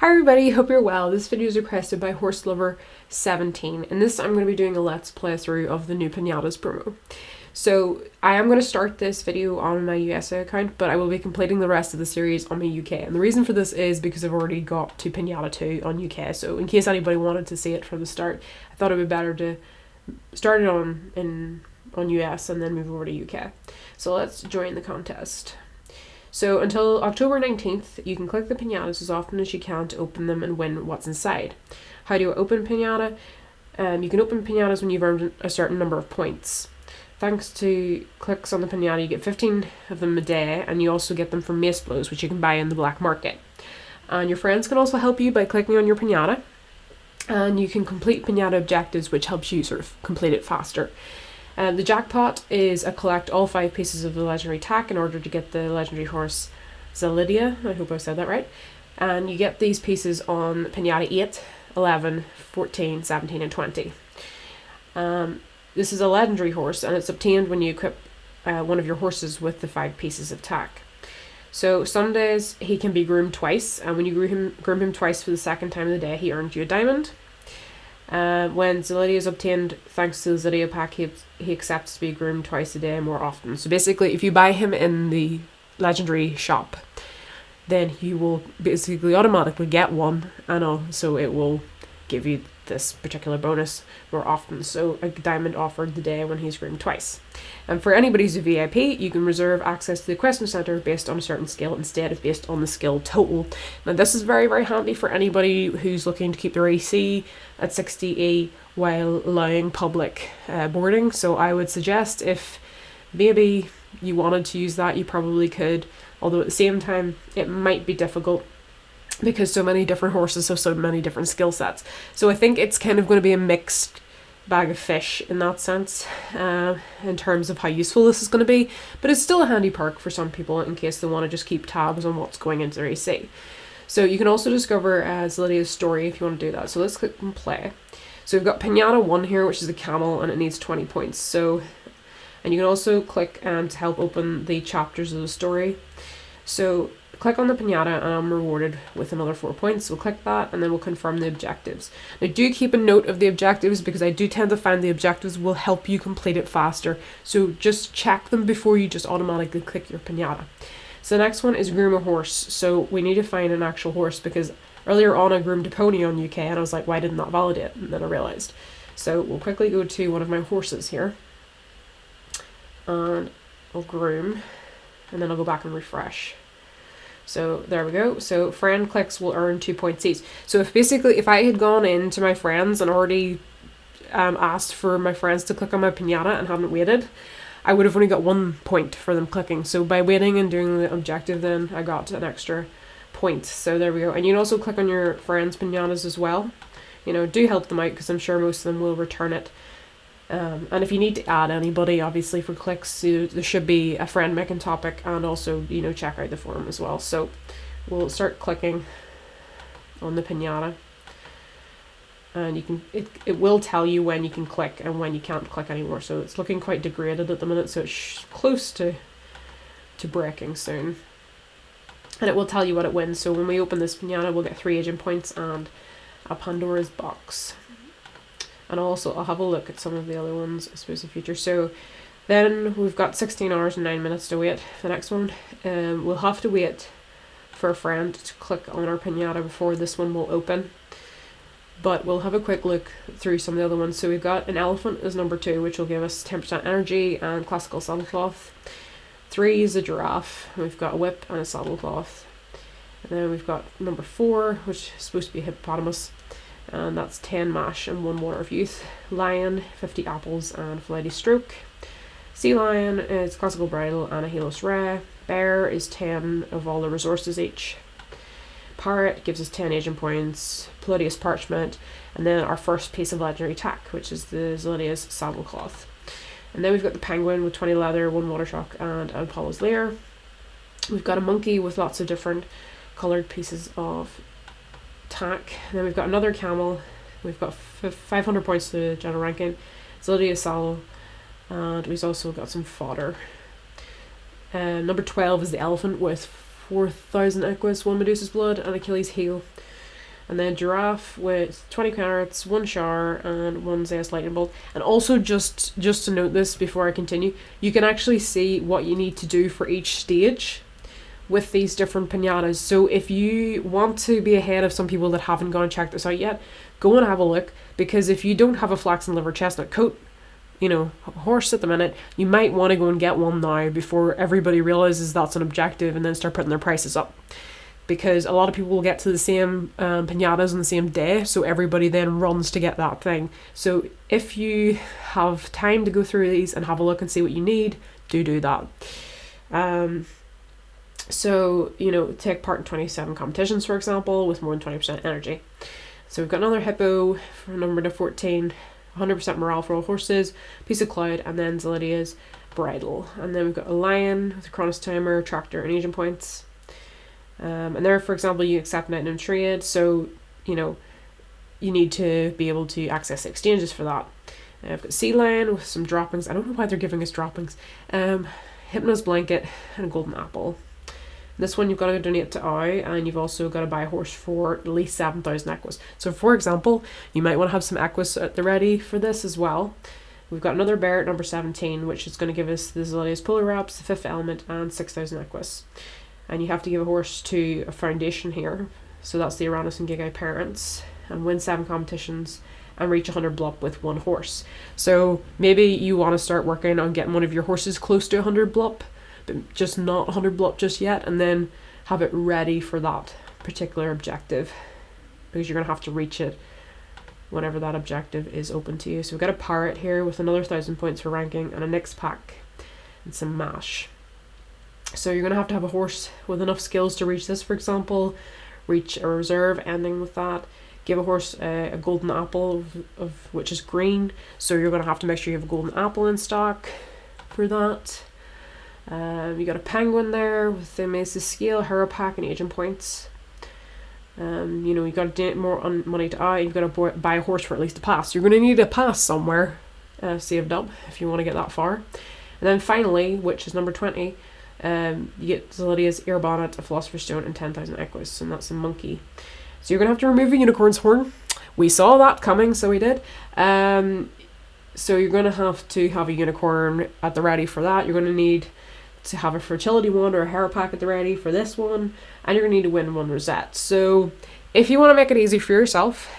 Hi everybody, hope you're well. This video is requested by Horse Lover 17. In this I'm going to be doing a let's play through of the new Piñatas promo. So I am going to start this video on my USA account, but I will be completing the rest of the series on my UK. And the reason for this is because I've already got to Piñata 2 on UK, so in case anybody wanted to see it from the start, I thought it would be better to start it on US and then move over to UK. So let's join the contest. So until October 19th, you can click the Piñatas as often as you can to open them and win what's inside. How do you open Piñata? You can open Piñatas when you've earned a certain number of points. Thanks to clicks on the Piñata, you get 15 of them a day, and you also get them from Mace Blows, which you can buy in the black market. And your friends can also help you by clicking on your Piñata, and you can complete Piñata objectives, which helps you sort of complete it faster. The jackpot is a collect all 5 pieces of the legendary tack in order to get the legendary horse Zaldia. I hope I said that right. And you get these pieces on Piñata 8, 11, 14, 17 and 20. This is a legendary horse and it's obtained when you equip one of your horses with the 5 pieces of tack. So some days he can be groomed twice, and when you groom him twice for the second time of the day, he earns you a diamond. When Zaldia is obtained thanks to the Zaldia Pack, he accepts to be groomed twice a day more often. So basically, if you buy him in the legendary shop, then you will basically automatically get one, and also it will give you this particular bonus more often. So a diamond offered the day when he's groomed twice. And for anybody who's a VIP, you can reserve access to the question center based on a certain skill instead of based on the skill total. Now this is very, very handy for anybody who's looking to keep their AC at 60E while allowing public boarding. So I would suggest if maybe you wanted to use that, you probably could, although at the same time it might be difficult because so many different horses have so many different skill sets. So I think it's kind of going to be a mixed bag of fish in that sense, in terms of how useful this is going to be, but it's still a handy perk for some people in case they want to just keep tabs on what's going into their AC. So you can also discover Zaldia's story if you want to do that. So let's click and play. So we've got Piñata 1 here, which is the camel, and it needs 20 points. So, and you can also click to help open the chapters of the story. So click on the Piñata and I'm rewarded with another 4 points. We'll click that and then we'll confirm the objectives. Now do keep a note of the objectives because I do tend to find the objectives will help you complete it faster. So just check them before you just automatically click your Piñata. So the next one is groom a horse. So we need to find an actual horse because earlier on I groomed a pony on UK and I was like, why didn't that validate? And then I realised. So we'll quickly go to one of my horses here and I'll groom and then I'll go back and refresh. So there we go. So friend clicks will earn 2 points each. So if I had gone into my friends and already asked for my friends to click on my Piñata and hadn't waited, I would have only got 1 point for them clicking. So by waiting and doing the objective, then I got an extra point. So there we go. And you can also click on your friends' Piñatas as well. You know, do help them out because I'm sure most of them will return it. And if you need to add anybody, obviously for clicks, there should be a friend making topic, and also, you know, check out the forum as well. So we'll start clicking on the Piñata, and you can it will tell you when you can click and when you can't click anymore. So it's looking quite degraded at the minute, so it's close to breaking soon, and it will tell you what it wins. So when we open this Piñata, we'll get 3 agent points and a Pandora's box. And also I'll have a look at some of the other ones, I suppose, in future. So then we've got 16 hours and 9 minutes to wait for the next one. We'll have to wait for a friend to click on our Piñata before this one will open. But we'll have a quick look through some of the other ones. So we've got an elephant as number 2, which will give us 10% energy and classical saddlecloth. 3 is a giraffe. We've got a whip and a saddlecloth. And then we've got number 4, which is supposed to be a hippopotamus. And that's 10 mash and 1 water of youth. Lion, 50 apples and flighty stroke. Sea lion is classical bridle and a helos rare. Bear is 10 of all the resources each. Parrot gives us 10 agent points. Palladius parchment, and then our first piece of legendary tack, which is the Zaldia's saddlecloth. And then we've got the penguin with 20 leather, 1 water shock and an Apollo's lair. We've got a monkey with lots of different coloured pieces of tack. And then we've got another camel. We've got 500 points to the general ranking. Zaldia saddle, and we've also got some fodder. Number 12 is the elephant with 4,000 equus, 1 Medusa's blood and Achilles heel. And then giraffe with 20 carrots, 1 shower, and 1 Zeus lightning bolt. And also, just to note this before I continue, you can actually see what you need to do for each stage with these different piñatas. So if you want to be ahead of some people that haven't gone and checked this out yet, go and have a look, because if you don't have a flaxen liver chestnut coat, you know, horse at the minute, you might want to go and get one now before everybody realizes that's an objective and then start putting their prices up. Because a lot of people will get to the same piñatas on the same day, so everybody then runs to get that thing. So if you have time to go through these and have a look and see what you need, do that. So, you know, take part in 27 competitions, for example, with more than 20% energy. So we've got another hippo for number to 14, 100% morale for all horses, piece of cloud, and then Zaldia's bridle. And then we've got a lion with a chronos timer, tractor, and agent points. And there, for example, you accept night and trade, so, you know, you need to be able to access the exchanges for that. I've got sea lion with some droppings. I don't know why they're giving us droppings. Hypno's blanket and a golden apple. This one you've got to donate to OW, and you've also got to buy a horse for at least 7,000 equus. So for example, you might want to have some equus at the ready for this as well. We've got another bear at number 17, which is going to give us the Zaldia's polar wraps, the 5th element, and 6,000 equus. And you have to give a horse to a foundation here. So that's the Uranus and Gigai parents, and win 7 competitions and reach 100 blup with 1 horse. So maybe you want to start working on getting one of your horses close to 100 blup, but just not 100 blup just yet, and then have it ready for that particular objective, because you're going to have to reach it whenever that objective is open to you. So we've got a parrot here with another 1,000 points for ranking, and a Nyx pack and some mash. So you're going to have a horse with enough skills to reach this, for example, reach a reserve ending with that, give a horse a golden apple of which is green, so you're going to have to make sure you have a golden apple in stock for that. You got a penguin there with the Mace's scale, hero pack, and agent points. You know, you got to donate more on money to OW. You've got to buy a horse for at least a pass. You're going to need a pass somewhere saved up if you want to get that far. And then finally, which is number 20, you get Zaldia's ear bonnet, a philosopher's stone, and 10,000 equus, and that's a monkey. So you're going to have to remove a unicorn's horn. We saw that coming, so we did. So you're going to have a unicorn at the ready for that. You're going to need to have a fertility one or a hair pack at the ready for this one, and you're going to need to win 1 rosette. So if you want to make it easy for yourself,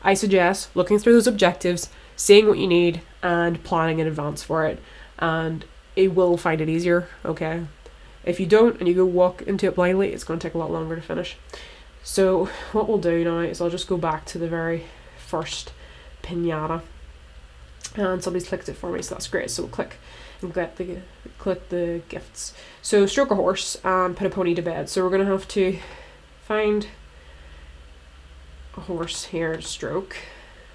I suggest looking through those objectives, seeing what you need, and planning in advance for it, and it will find it easier, okay? If you don't and you go walk into it blindly, it's going to take a lot longer to finish. So what we'll do now is I'll just go back to the very first piñata, and somebody's clicked it for me, so that's great. So we'll click and click the gifts. So stroke a horse and put a pony to bed. So we're going to have to find a horse here to stroke.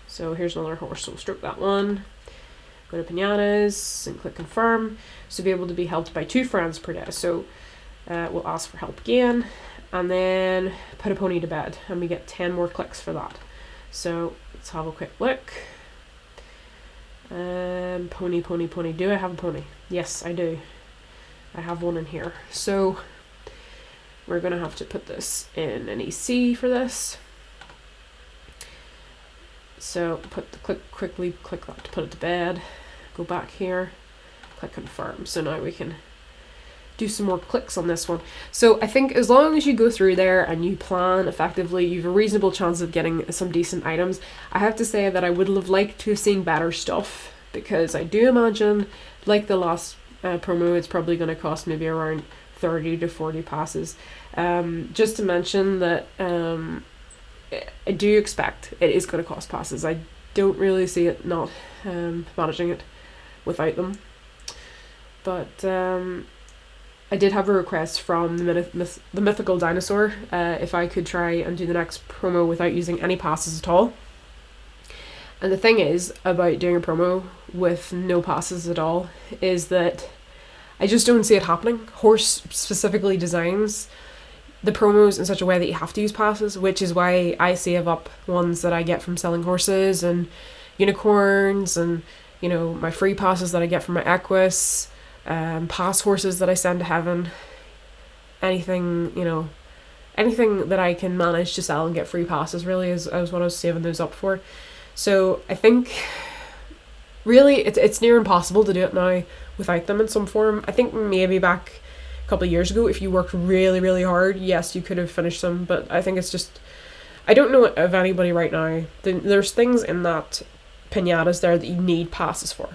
So here's another horse, so we'll stroke that one. Go to piñatas and click confirm. So be able to be helped by 2 friends per day. So we'll ask for help again, and then put a pony to bed, and we get 10 more clicks for that. So let's have a quick look. Pony. Do I have a pony? Yes, I do. I have one in here. So we're going to have to put this in an EC for this. So quickly click that to put it to bed. Go back here, click confirm. So now we can do some more clicks on this one. So I think as long as you go through there and you plan effectively, you have a reasonable chance of getting some decent items. I have to say that I would have liked to have seen better stuff, because I do imagine, like the last promo, it's probably going to cost maybe around 30 to 40 passes. Just to mention that I do expect it is going to cost passes. I don't really see it not managing it without them. But I did have a request from the mythical dinosaur if I could try and do the next promo without using any passes at all. And the thing is about doing a promo with no passes at all is that I just don't see it happening. Horse specifically designs the promos in such a way that you have to use passes, which is why I save up ones that I get from selling horses and unicorns, and, you know, my free passes that I get from my equus, pass horses that I send to heaven, anything, you know, anything that I can manage to sell and get free passes really is what I was saving those up for. So I think really it's near impossible to do it now without them in some form. I think maybe back a couple of years ago, if you worked really, really hard, yes, you could have finished them, but I think it's just, I don't know of anybody right now. There's things in that Piñatas there that you need passes for.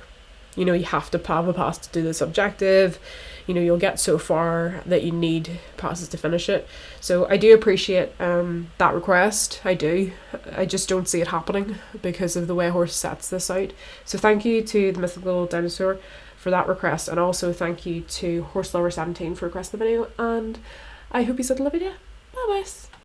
You know, you have to have a pass to do this objective. You know, you'll get so far that you need passes to finish it. So I do appreciate that request. I do. I just don't see it happening because of the way Horse sets this out. So thank you to the Mythical Dinosaur for that request, and also thank you to HorseLover17 for requesting the video, and I hope you saw the video. Bye guys.